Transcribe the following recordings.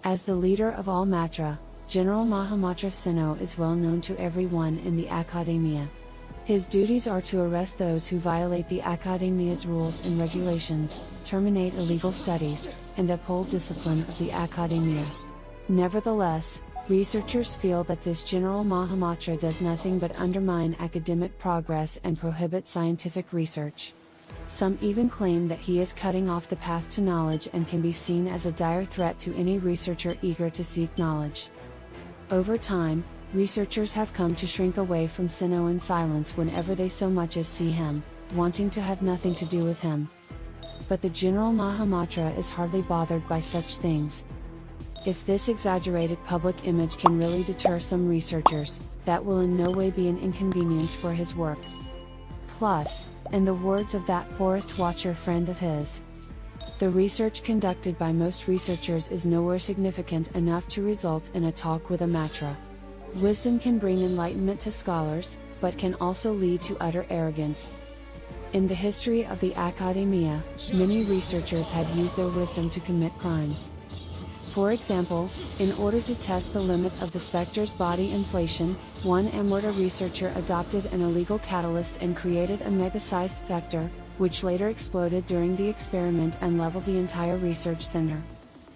As the leader of all Matra, General Mahamatra Cyno is well known to everyone in the academia. His duties are to arrest those who violate the academia's rules and regulations, terminate illegal studies, and uphold discipline of the academia. Nevertheless, researchers feel that this General Mahamatra does nothing but undermine academic progress and prohibit scientific research. Some even claim that he is cutting off the path to knowledge and can be seen as a dire threat to any researcher eager to seek knowledge. Over time, researchers have come to shrink away from Cyno in silence whenever they so much as see him, wanting to have nothing to do with him. But the General Mahamatra is hardly bothered by such things. If this exaggerated public image can really deter some researchers, that will in no way be an inconvenience for his work. Plus, in the words of that forest watcher friend of his, the research conducted by most researchers is nowhere significant enough to result in a talk with a Matra. Wisdom can bring enlightenment to scholars, but can also lead to utter arrogance. In the history of the academia, many researchers have used their wisdom to commit crimes. For example, in order to test the limit of the specter's body inflation, one Amrita researcher adopted an illegal catalyst and created a mega-sized specter, which later exploded during the experiment and leveled the entire research center.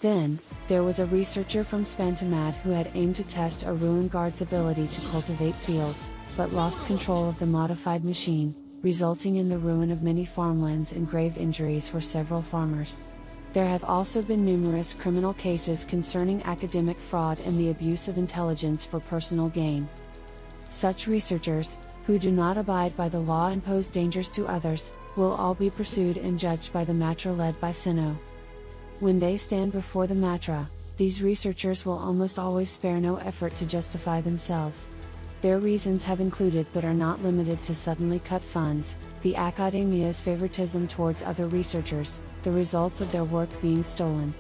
Then, there was a researcher from Spantamad who had aimed to test a ruin guard's ability to cultivate fields, but lost control of the modified machine, resulting in the ruin of many farmlands and grave injuries for several farmers. There have also been numerous criminal cases concerning academic fraud and the abuse of intelligence for personal gain. Such researchers, who do not abide by the law and pose dangers to others, will all be pursued and judged by the Matra led by Cyno. When they stand before the Matra, these researchers will almost always spare no effort to justify themselves. Their reasons have included but are not limited to suddenly cut funds, the academia's favoritism towards other researchers, the results of their work being stolen.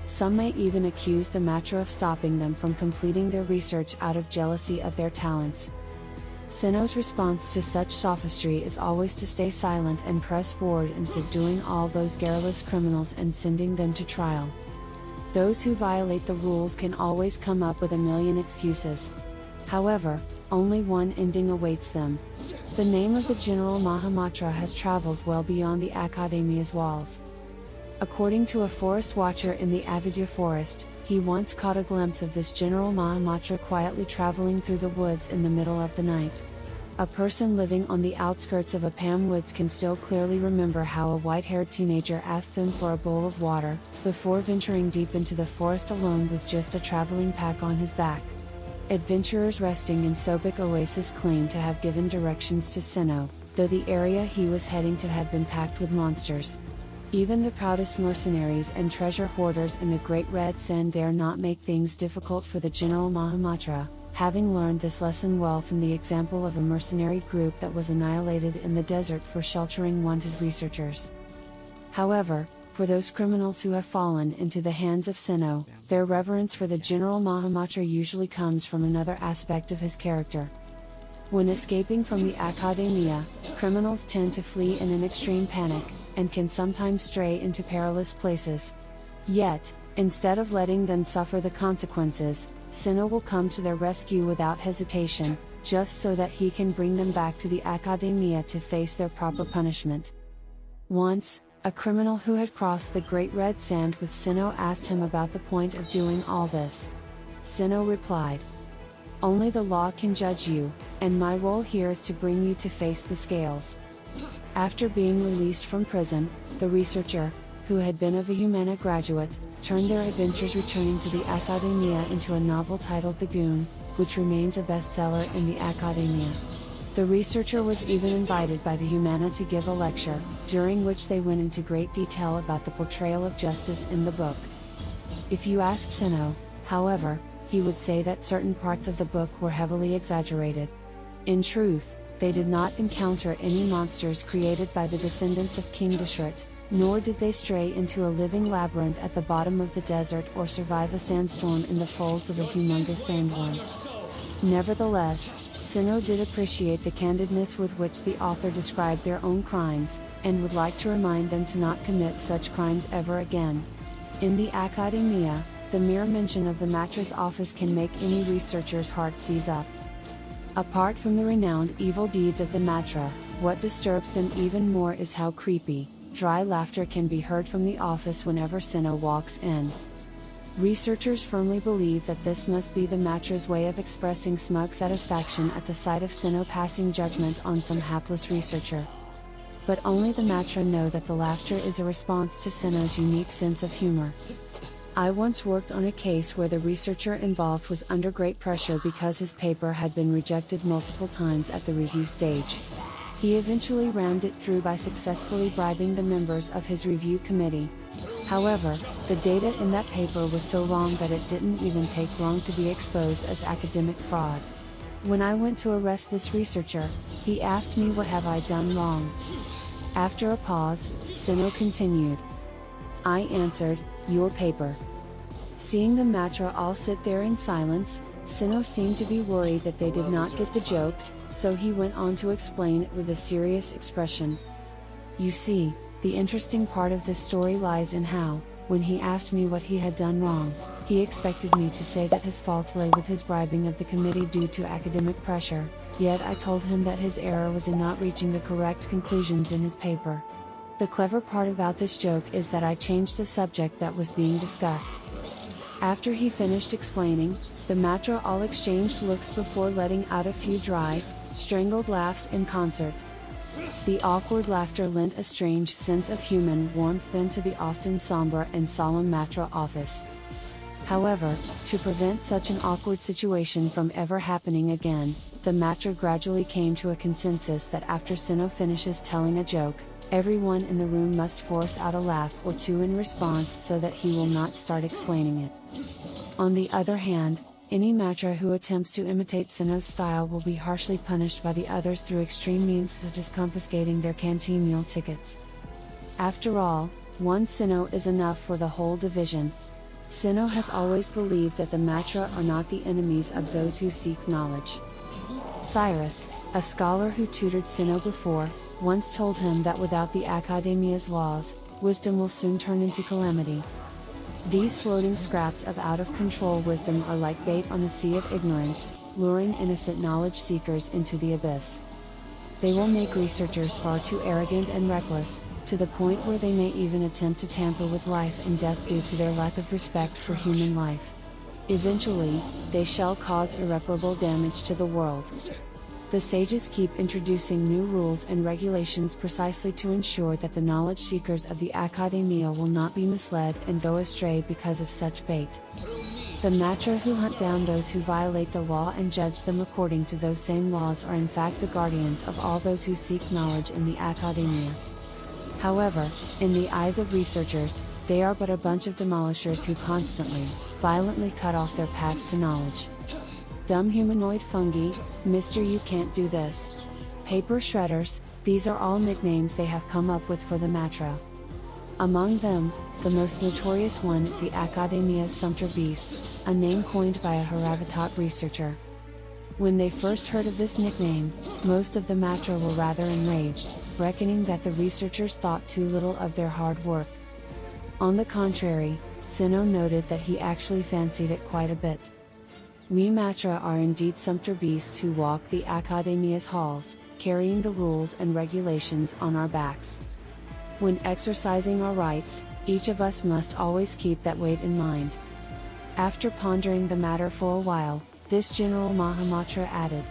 Some may even accuse the Matra of stopping them from completing their research out of jealousy of their talents. Cyno's response to such sophistry is always to stay silent and press forward in subduing all those garrulous criminals and sending them to trial. Those who violate the rules can always come up with a million excuses. However, only one ending awaits them. The name of the General Mahamatra has traveled well beyond the academia's walls. According to a forest watcher in the Avidya forest, he once caught a glimpse of this General Mahamatra quietly traveling through the woods in the middle of the night. A person living on the outskirts of Appam woods can still clearly remember how a white-haired teenager asked them for a bowl of water, before venturing deep into the forest alone with just a traveling pack on his back. Adventurers resting in Sobek Oasis claim to have given directions to Cyno, though the area he was heading to had been packed with monsters. Even the proudest mercenaries and treasure hoarders in the Great Red Sand dare not make things difficult for the General Mahamatra, having learned this lesson well from the example of a mercenary group that was annihilated in the desert for sheltering wanted researchers. However, for those criminals who have fallen into the hands of Cyno, their reverence for the General Mahamatra usually comes from another aspect of his character. When escaping from the academia, criminals tend to flee in an extreme panic, and can sometimes stray into perilous places. Yet, instead of letting them suffer the consequences, Cyno will come to their rescue without hesitation, just so that he can bring them back to the academia to face their proper punishment. Once, a criminal who had crossed the Great Red Sand with Cyno asked him about the point of doing all this. Cyno replied, "Only the law can judge you, and my role here is to bring you to face the scales." After being released from prison, the researcher, who had been a Humana graduate, turned their adventures returning to the academia into a novel titled The Goon, which remains a bestseller in the academia. The researcher was even invited by the Humana to give a lecture, during which they went into great detail about the portrayal of justice in the book. If you ask Cyno, however, he would say that certain parts of the book were heavily exaggerated. In truth, they did not encounter any monsters created by the descendants of King Dashrat, nor did they stray into a living labyrinth at the bottom of the desert or survive a sandstorm in the folds of a humongous sandworm. Nevertheless, Cyno did appreciate the candidness with which the author described their own crimes, and would like to remind them to not commit such crimes ever again. In the academia, the mere mention of the mattress office can make any researcher's heart seize up. Apart from the renowned evil deeds of the Matra, what disturbs them even more is how creepy, dry laughter can be heard from the office whenever Cyno walks in. Researchers firmly believe that this must be the Matra's way of expressing smug satisfaction at the sight of Cyno passing judgment on some hapless researcher. But only the Matra know that the laughter is a response to Cyno's unique sense of humor. I once worked on a case where the researcher involved was under great pressure because his paper had been rejected multiple times at the review stage. He eventually rammed it through by successfully bribing the members of his review committee. However, the data in that paper was so wrong that it didn't even take long to be exposed as academic fraud. When I went to arrest this researcher, he asked me what have I done wrong. After a pause, Cyno continued. I answered, your paper. Seeing the Matra all sit there in silence, Cyno seemed to be worried that they did not get the joke, so he went on to explain it with a serious expression. You see, the interesting part of this story lies in how, when he asked me what he had done wrong, he expected me to say that his fault lay with his bribing of the committee due to academic pressure, yet I told him that his error was in not reaching the correct conclusions in his paper. The clever part about this joke is that I changed the subject that was being discussed. After he finished explaining, the Matra all exchanged looks before letting out a few dry, strangled laughs in concert. The awkward laughter lent a strange sense of human warmth then to the often somber and solemn Matra office. However, to prevent such an awkward situation from ever happening again, the Matra gradually came to a consensus that after Cyno finishes telling a joke, everyone in the room must force out a laugh or two in response so that he will not start explaining it. On the other hand, any Matra who attempts to imitate Cyno's style will be harshly punished by the others through extreme means such as confiscating their canteen meal tickets. After all, one Cyno is enough for the whole division. Cyno has always believed that the Matra are not the enemies of those who seek knowledge. Cyrus, a scholar who tutored Cyno before, once told him that without the Academia's laws, wisdom will soon turn into calamity. These floating scraps of out-of-control wisdom are like bait on a sea of ignorance, luring innocent knowledge seekers into the abyss. They will make researchers far too arrogant and reckless, to the point where they may even attempt to tamper with life and death due to their lack of respect for human life. Eventually, they shall cause irreparable damage to the world. The sages keep introducing new rules and regulations precisely to ensure that the knowledge seekers of the Academia will not be misled and go astray because of such bait. The Matra who hunt down those who violate the law and judge them according to those same laws are in fact the guardians of all those who seek knowledge in the Academia. However, in the eyes of researchers, they are but a bunch of demolishers who constantly, violently cut off their paths to knowledge. Dumb humanoid fungi, Mr. You Can't Do This. Paper shredders, these are all nicknames they have come up with for the Matra. Among them, the most notorious one is the Academia's sumpter beasts, a name coined by a Haravatat researcher. When they first heard of this nickname, most of the Matra were rather enraged, reckoning that the researchers thought too little of their hard work. On the contrary, Cyno noted that he actually fancied it quite a bit. We Matra are indeed sumpter beasts who walk the Academia's halls, carrying the rules and regulations on our backs. When exercising our rights, each of us must always keep that weight in mind. After pondering the matter for a while, this General Mahamatra added.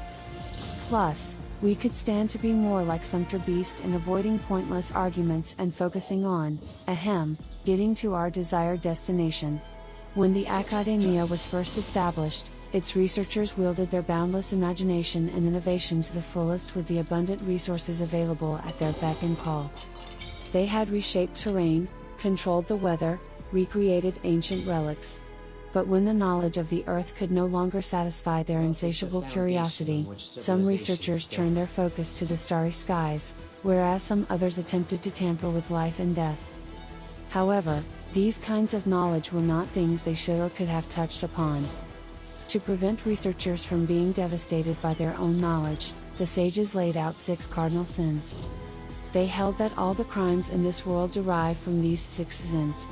Plus, we could stand to be more like sumpter beasts in avoiding pointless arguments and focusing on, getting to our desired destination. When the Academia was first established, its researchers wielded their boundless imagination and innovation to the fullest with the abundant resources available at their beck and call. They had reshaped terrain, controlled the weather, recreated ancient relics. But when the knowledge of the Earth could no longer satisfy their insatiable curiosity, some researchers turned their focus to the starry skies, whereas some others attempted to tamper with life and death. However, these kinds of knowledge were not things they should or could have touched upon. To prevent researchers from being devastated by their own knowledge, the sages laid out 6 cardinal sins. They held that all the crimes in this world derive from these 6 sins.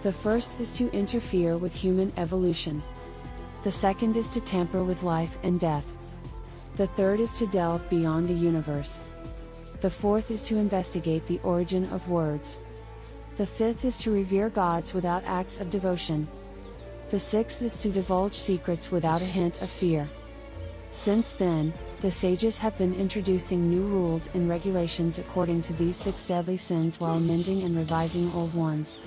The first is to interfere with human evolution. The second is to tamper with life and death. The third is to delve beyond the universe. The fourth is to investigate the origin of words. The fifth is to revere gods without acts of devotion. The sixth is to divulge secrets without a hint of fear. Since then, the sages have been introducing new rules and regulations according to these 6 deadly sins while amending and revising old ones.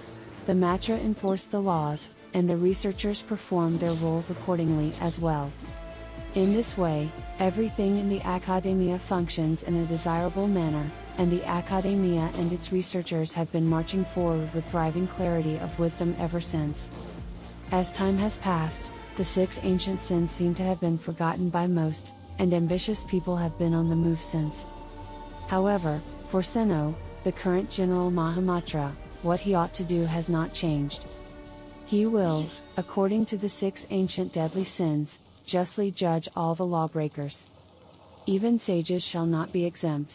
The Matra enforce the laws, and the researchers perform their roles accordingly as well. In this way, everything in the academia functions in a desirable manner, and the academia and its researchers have been marching forward with thriving clarity of wisdom ever since. As time has passed, the 6 ancient sins seem to have been forgotten by most, and ambitious people have been on the move since. However, for Cyno, the current General Mahamatra, what he ought to do has not changed. He will, according to the 6 ancient deadly sins, justly judge all the lawbreakers. Even sages shall not be exempt.